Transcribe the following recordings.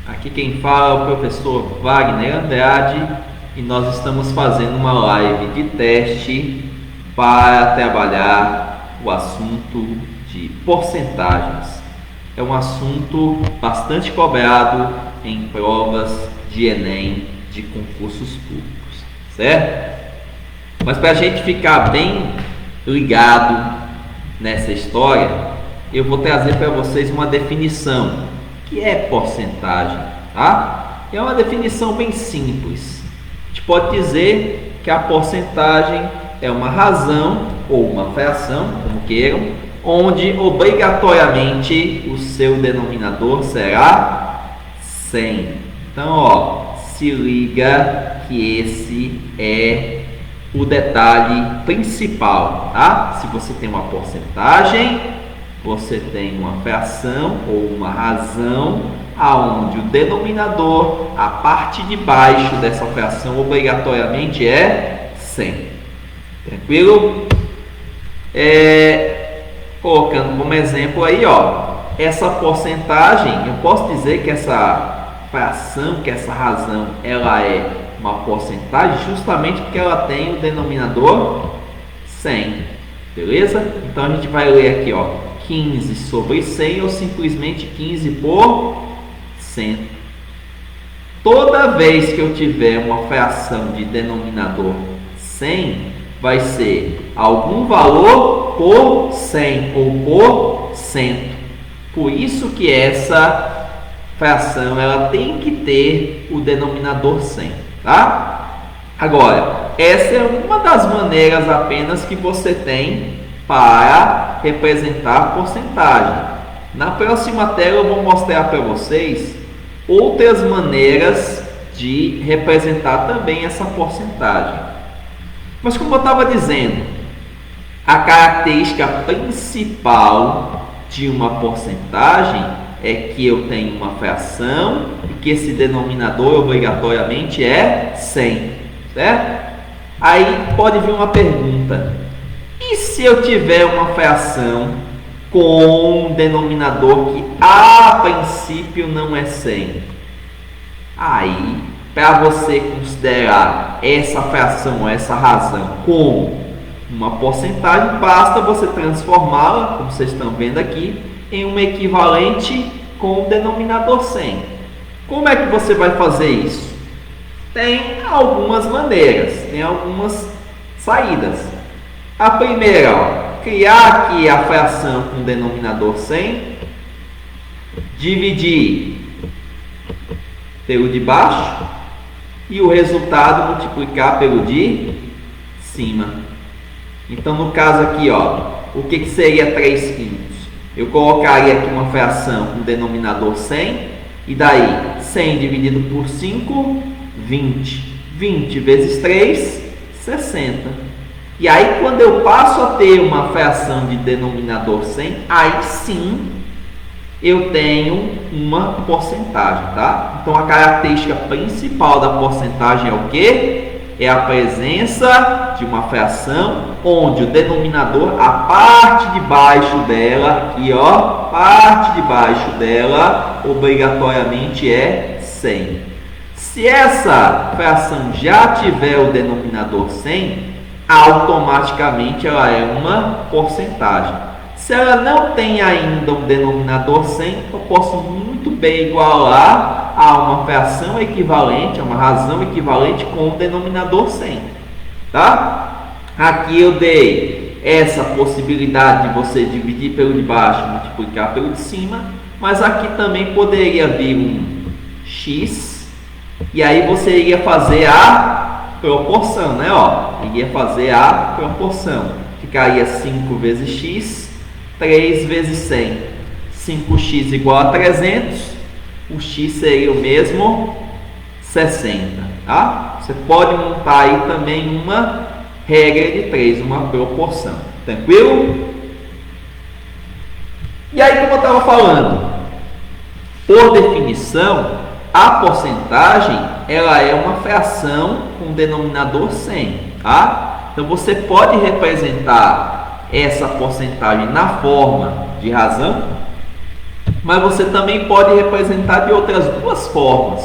Aqui quem fala é o professor Wagner Andrade e nós estamos fazendo uma live de teste para trabalhar o assunto de porcentagens. É um assunto bastante cobrado em provas de Enem de concursos públicos, certo? Mas para a gente ficar bem ligado nessa história, eu vou trazer para vocês uma definição. O que é porcentagem? Tá? É uma definição bem simples. A gente pode dizer que a porcentagem é uma razão ou uma fração, como queiram, onde obrigatoriamente o seu denominador será 100. Então, se liga que esse é o detalhe principal, tá? Se você tem uma porcentagem, você tem uma fração ou uma razão aonde o denominador, a parte de baixo dessa fração obrigatoriamente é 100. Tranquilo? Colocando como exemplo aí, essa porcentagem, eu posso dizer que essa fração, que essa razão, ela é uma porcentagem justamente porque ela tem o denominador 100, beleza? Então a gente vai ler aqui, 15 sobre 100 ou simplesmente 15 por 100. Toda vez que eu tiver uma fração de denominador 100, vai ser algum valor por 100 ou por 100. Por isso que essa fração ela tem que ter o denominador 100, tá? Agora, essa é uma das maneiras apenas que você tem para representar a porcentagem. Na próxima tela eu vou mostrar para vocês outras maneiras de representar também essa porcentagem. Mas como eu estava dizendo, a característica principal de uma porcentagem é que eu tenho uma fração e que esse denominador obrigatoriamente é 100, certo? Aí pode vir uma pergunta: e se eu tiver uma fração com um denominador que a princípio não é 100? Aí, para você considerar essa fração, essa razão como uma porcentagem, basta você transformá-la, como vocês estão vendo aqui, em uma equivalente com o denominador 100. Como é que você vai fazer isso? Tem algumas maneiras, tem algumas saídas. A primeira, criar aqui a fração com o denominador 100, dividir pelo de baixo e o resultado multiplicar pelo de cima. Então, no caso aqui, o que seria 3 quintos? Eu colocaria aqui uma fração com denominador 100, e daí 100 dividido por 5, 20. 20 vezes 3, 60. E aí, quando eu passo a ter uma fração de denominador 100, aí sim eu tenho uma porcentagem, tá? Então, a característica principal da porcentagem é o quê? É a presença de uma fração onde o denominador, a parte de baixo dela, aqui parte de baixo dela, obrigatoriamente é 100. Se essa fração já tiver o denominador 100, automaticamente ela é uma porcentagem. Se ela não tem ainda um denominador 100, eu posso muito bem igualar a uma fração equivalente, a uma razão equivalente com o denominador 100, tá? Aqui eu dei essa possibilidade de você dividir pelo de baixo, multiplicar pelo de cima, mas aqui também poderia vir um x, e aí você iria fazer a proporção, né? Iria fazer a proporção. Ficaria 5 vezes x, 3 vezes 100. 5x igual a 300. O x seria o mesmo 60. Tá? Você pode montar aí também uma regra de 3, uma proporção. Tranquilo? E aí, como eu estava falando, por definição, a porcentagem ela é uma fração com denominador 100. Tá? Então, você pode representar essa porcentagem na forma de razão mas você também pode representar de outras duas formas.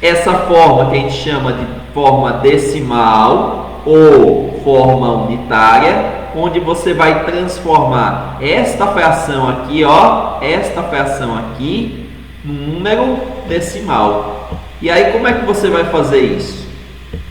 Essa forma que a gente chama de forma decimal ou forma unitária, onde você vai transformar esta fração aqui, ó, esta fração aqui, num número decimal. E aí como é que você vai fazer isso?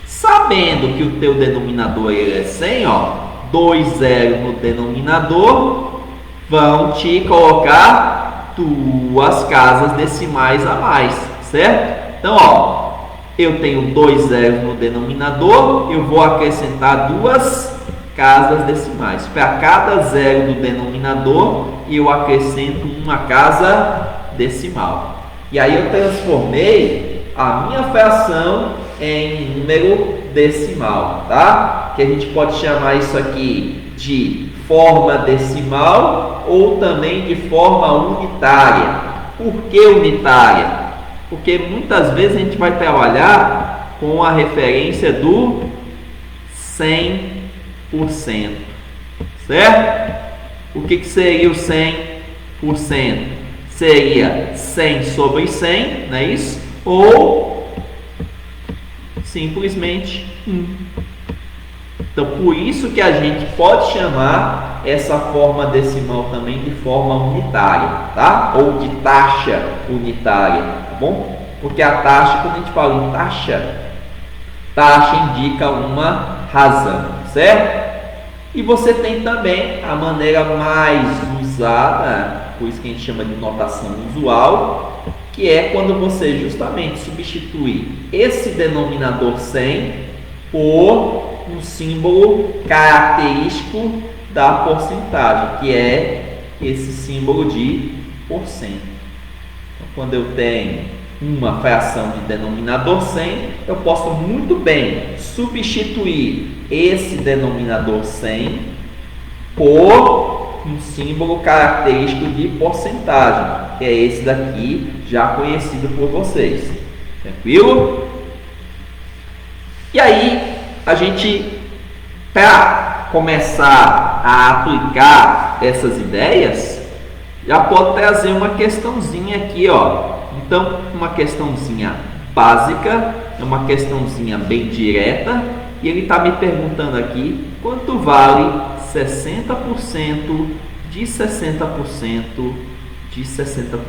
Sabendo que o teu denominador ele é 100, ó, 2 zeros no denominador vão te colocar duas casas decimais a mais, certo? Então, ó, eu tenho 2 zeros no denominador, eu vou acrescentar duas casas decimais. Para cada zero do denominador, eu acrescento uma casa decimal. E aí eu transformei a minha fração em número decimal, tá? Que a gente pode chamar isso aqui de forma decimal ou também de forma unitária. Por que unitária? Porque muitas vezes a gente vai trabalhar com a referência do 100%, certo? O que seria o 100%? Seria 100 sobre 100, não é isso? Ou simplesmente 1. Então, por isso que a gente pode chamar essa forma decimal também de forma unitária, tá? Ou de taxa unitária, tá bom? Porque a taxa, quando a gente fala em taxa, taxa indica uma razão, certo? E você tem também a maneira mais usada, por isso que a gente chama de notação usual, que é quando você justamente substitui esse denominador 100 por um símbolo característico da porcentagem, que é esse símbolo de porcento. Então, quando eu tenho uma fração de denominador 100, eu posso muito bem substituir esse denominador 100 por um símbolo característico de porcentagem, que é esse daqui, já conhecido por vocês. Tranquilo? E aí, a gente, para começar a aplicar essas ideias, já pode trazer uma questãozinha aqui, ó. Então, uma questãozinha básica, uma questãozinha bem direta, e ele está me perguntando aqui quanto vale 60% de 60% de 60%.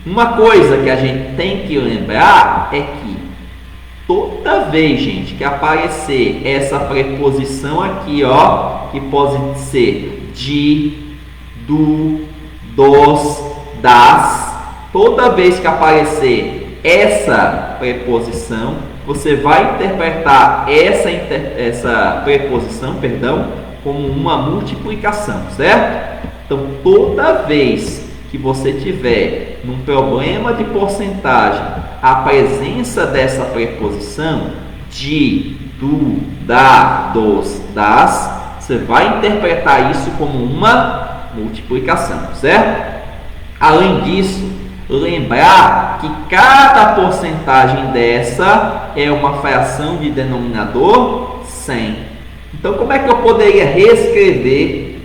Uma coisa que a gente tem que lembrar é que toda vez, gente, que aparecer essa preposição aqui, ó, que pode ser de, do, dos, das, toda vez que aparecer essa preposição, você vai interpretar essa preposição, como uma multiplicação, certo? Então, toda vez que você tiver num problema de porcentagem a presença dessa preposição de, do, da, dos, das, você vai interpretar isso como uma multiplicação, certo? Além disso, lembrar que cada porcentagem dessa é uma fração de denominador 100. Então, como é que eu poderia reescrever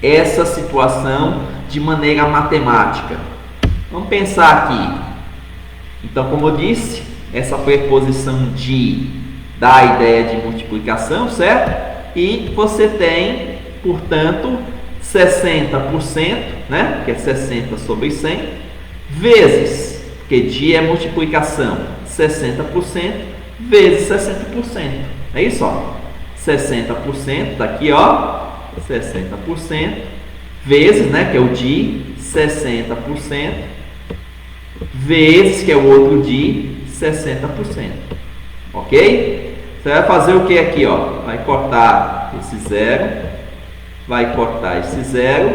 essa situação de maneira matemática? Vamos pensar aqui. Então, como eu disse, essa preposição de dá a ideia de multiplicação, certo? E você tem, portanto, 60%, né? Que é 60 sobre 100, vezes, porque de é multiplicação, 60% vezes 60%. É isso, ó. 60% daqui, ó, 60% vezes, né, que é o de 60%, vezes, que é o outro de 60%. Ok? Você vai fazer o que aqui, ó? Vai cortar esse zero, vai cortar esse zero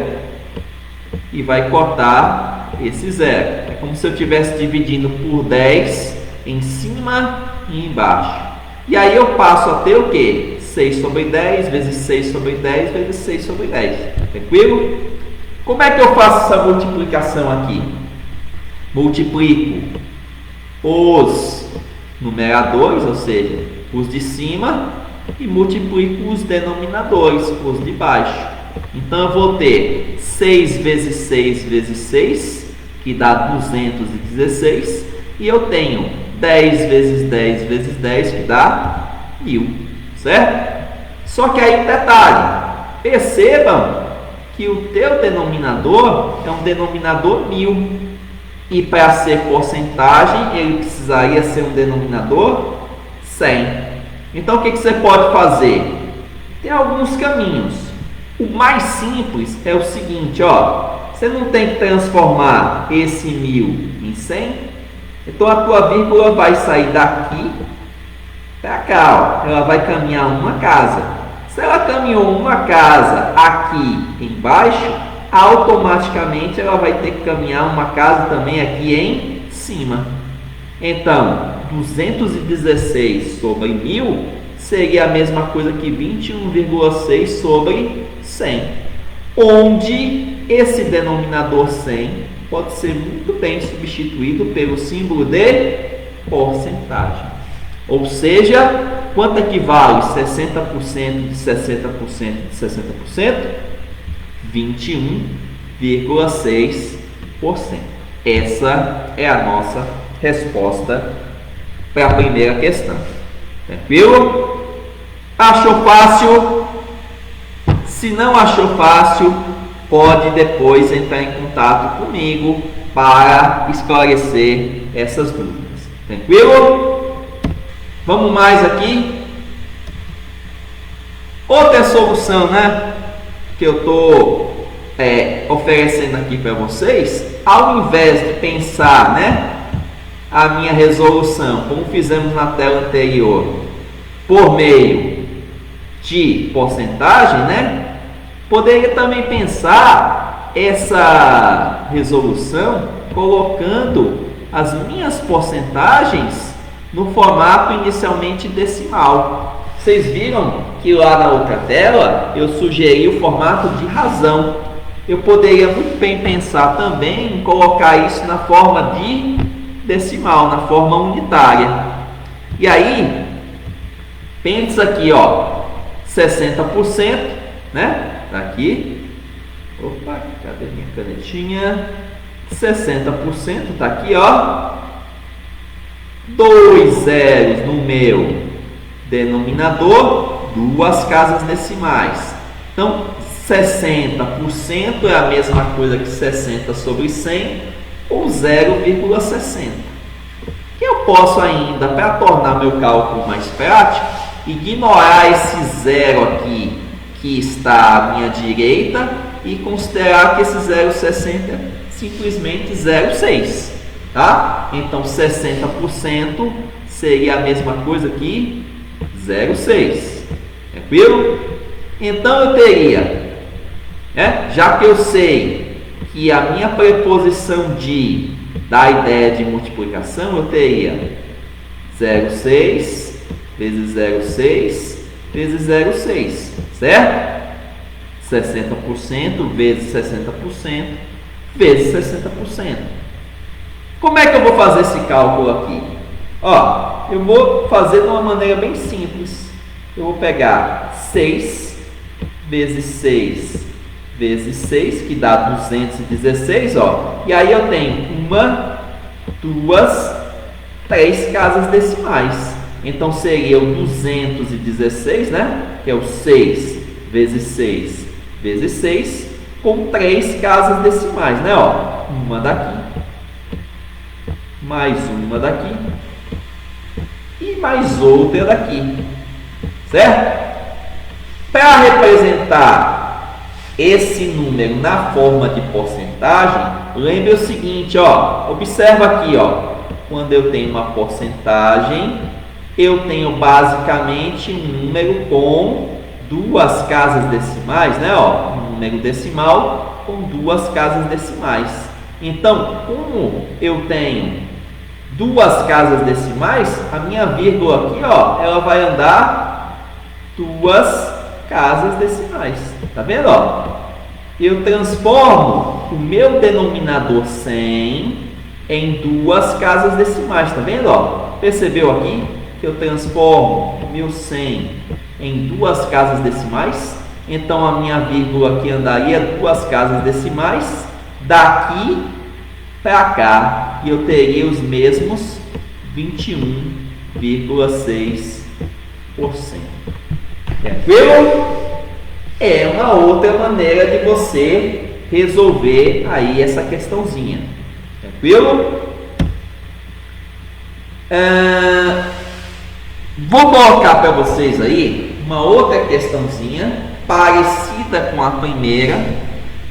e vai cortar esse zero. É como se eu estivesse dividindo por 10 em cima e embaixo. E aí eu passo a ter o que? 6 sobre 10 vezes 6 sobre 10 vezes 6 sobre 10. Tranquilo? Como é que eu faço essa multiplicação aqui? Multiplico os numeradores, ou seja, os de cima, e multiplico os denominadores, os de baixo. Então eu vou ter 6 vezes 6 vezes 6, que dá 216, e eu tenho 10 vezes 10 vezes 10, que dá 1000, certo? Só que aí detalhe, percebam que o teu denominador é um denominador 1000, e para ser porcentagem ele precisaria ser um denominador 100. Então o que você pode fazer? Tem alguns caminhos. O mais simples é o seguinte, ó, você não tem que transformar esse 1000 em 100, então a tua vírgula vai sair daqui para cá, ó, ela vai caminhar uma casa. Se ela caminhou uma casa aqui embaixo, automaticamente ela vai ter que caminhar uma casa também aqui em cima. Então, 216 sobre 1000 seria a mesma coisa que 21,6 sobre 100, onde esse denominador 100 pode ser muito bem substituído pelo símbolo de porcentagem. Ou seja, quanto equivale 60% de 60% de 60%? 21,6%. Essa é a nossa resposta para a primeira questão. Tranquilo? Achou fácil? Se não achou fácil, pode depois entrar em contato comigo para esclarecer essas dúvidas. Tranquilo? Vamos mais aqui. Outra solução, né, que eu estou oferecendo aqui para vocês, ao invés de pensar, né, a minha resolução, como fizemos na tela anterior, por meio de porcentagem, né, poderia também pensar essa resolução colocando as minhas porcentagens no formato inicialmente decimal. Vocês viram que lá na outra tela eu sugeri o formato de razão. Eu poderia muito bem pensar também em colocar isso na forma de decimal, na forma unitária. E aí, pensa aqui, ó, 60%, né? Tá aqui. Opa, cadê minha canetinha? 60% tá aqui, ó. 2 zeros no meu denominador, 2 casas decimais. Então, 60% é a mesma coisa que 60 sobre 100, ou 0,60. Eu posso ainda, para tornar meu cálculo mais prático, ignorar esse zero aqui que está à minha direita e considerar que esse 0,60 é simplesmente 0,6. Tá? Então 60% seria a mesma coisa que 0,6. Tranquilo? Então eu teria, né, já que eu sei que a minha preposição de dá ideia de multiplicação, eu teria 0,6 vezes 0,6 vezes 0,6, certo? 60% vezes 60% vezes 60%. Como é que eu vou fazer esse cálculo aqui? Ó, eu vou fazer de uma maneira bem simples. Eu vou pegar 6 vezes 6 vezes 6, que dá 216, ó. E aí eu tenho 1, 2, 3 casas decimais. Então seria o 216, né? Que é o 6 vezes 6 vezes 6, com 3 casas decimais, né? Ó, uma daqui, mais uma daqui e mais outra daqui, certo? Para representar esse número na forma de porcentagem, lembre o seguinte, ó, observa aqui, ó, quando eu tenho uma porcentagem, eu tenho basicamente um número com 2 casas decimais, né? Ó, um número decimal com 2 casas decimais. Então, como eu tenho 2 casas decimais, a minha vírgula aqui, ó, ela vai andar 2 casas decimais. Tá vendo, ó? Eu transformo o meu denominador 100 em 2 casas decimais. Tá vendo, ó? Percebeu aqui que eu transformo o meu 100 em 2 casas decimais? Então a minha vírgula aqui andaria 2 casas decimais daqui para cá e eu teria os mesmos 21,6%. Tranquilo? É uma outra maneira de você resolver aí essa questãozinha. Tranquilo? Vou colocar para vocês aí uma outra questãozinha parecida com a primeira,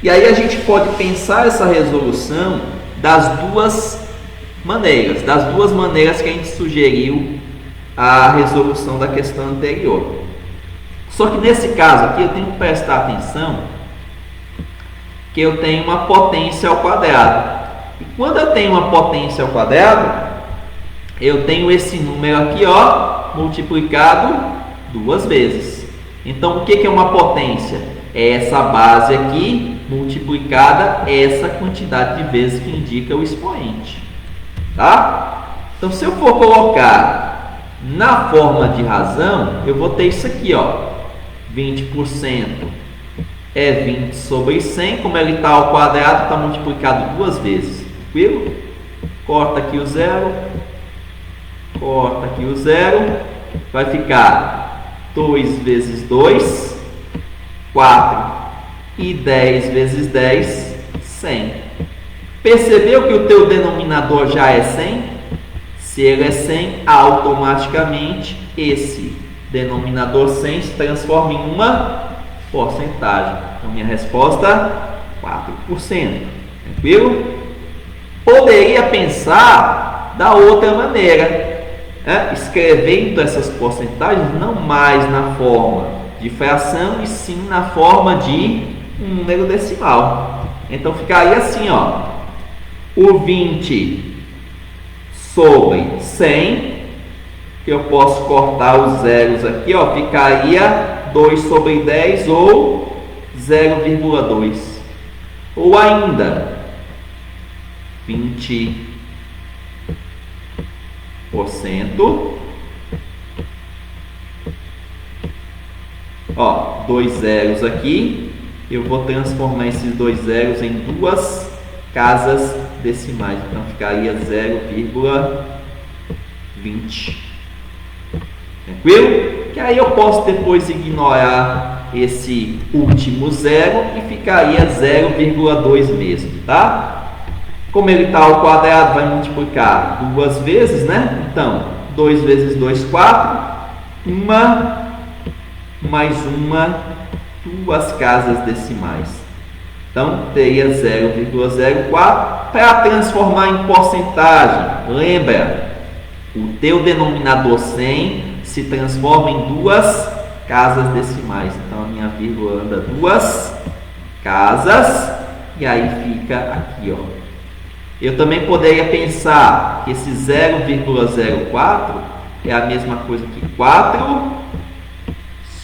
e aí a gente pode pensar essa resolução das duas maneiras que a gente sugeriu a resolução da questão anterior. Só que nesse caso aqui eu tenho que prestar atenção que eu tenho uma potência ao quadrado. E quando eu tenho uma potência ao quadrado, eu tenho esse número aqui, ó, multiplicado 2 vezes. Então, o que é uma potência? É essa base aqui multiplicada essa quantidade de vezes que indica o expoente. Tá? Então, se eu for colocar na forma de razão, eu vou ter isso aqui, ó. 20% é 20 sobre 100. Como ele está ao quadrado, está multiplicado 2 vezes. Tranquilo? Corta aqui o zero. Corta aqui o zero. Vai ficar 2 vezes 2, 4. E 10 vezes 10, 100. Percebeu que o teu denominador já é 100? Se ele é 100, automaticamente esse denominador 100 se transforma em uma porcentagem. Então, minha resposta, 4%. Tranquilo? Poderia pensar da outra maneira, né? Escrevendo essas porcentagens não mais na forma de fração, e sim na forma de um número decimal. Então, ficaria assim, ó. O 20 sobre 100, que eu posso cortar os zeros aqui, ó, ficaria 2 sobre 10 ou 0,2. Ou ainda 20%, ó, 2 zeros aqui, eu vou transformar esses 2 zeros em 2 casas decimais, então ficaria 0,20. Tranquilo? Que aí eu posso depois ignorar esse último zero e ficaria 0,2 mesmo, tá? Como ele está ao quadrado, vai multiplicar 2 vezes, né? Então, 2 vezes 2, 4. Uma mais uma, 2 casas decimais. Então, teria 0,04. Para transformar em porcentagem, lembra, o teu denominador 100 se transforma em 2 casas decimais. Então, a minha vírgula anda 2 casas, e aí fica aqui, ó. Eu também poderia pensar que esse 0,04 é a mesma coisa que 4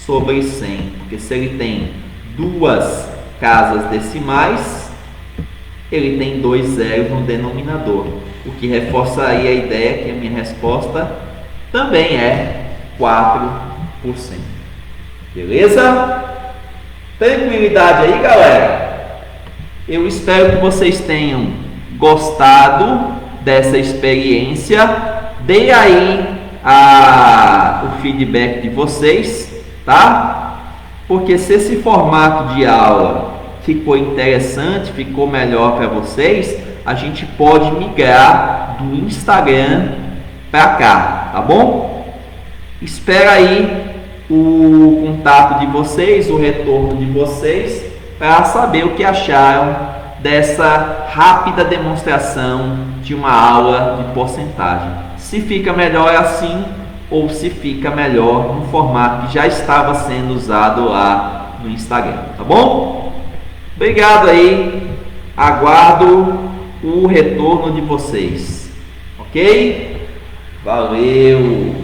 sobre 100, porque se ele tem 2 casas decimais, ele tem 2 zeros no denominador, o que reforçaria a ideia que a minha resposta também é 4%. Beleza? Tranquilidade aí, galera? Eu espero que vocês tenham gostado dessa experiência. Dê aí o feedback de vocês, tá? Porque se esse formato de aula ficou interessante, ficou melhor para vocês, a gente pode migrar do Instagram para cá, tá bom? Espera aí o contato de vocês, o retorno de vocês, para saber o que acharam dessa rápida demonstração de uma aula de porcentagem. Se fica melhor assim ou se fica melhor no formato que já estava sendo usado lá no Instagram, tá bom? Obrigado aí, aguardo o retorno de vocês, ok? Valeu!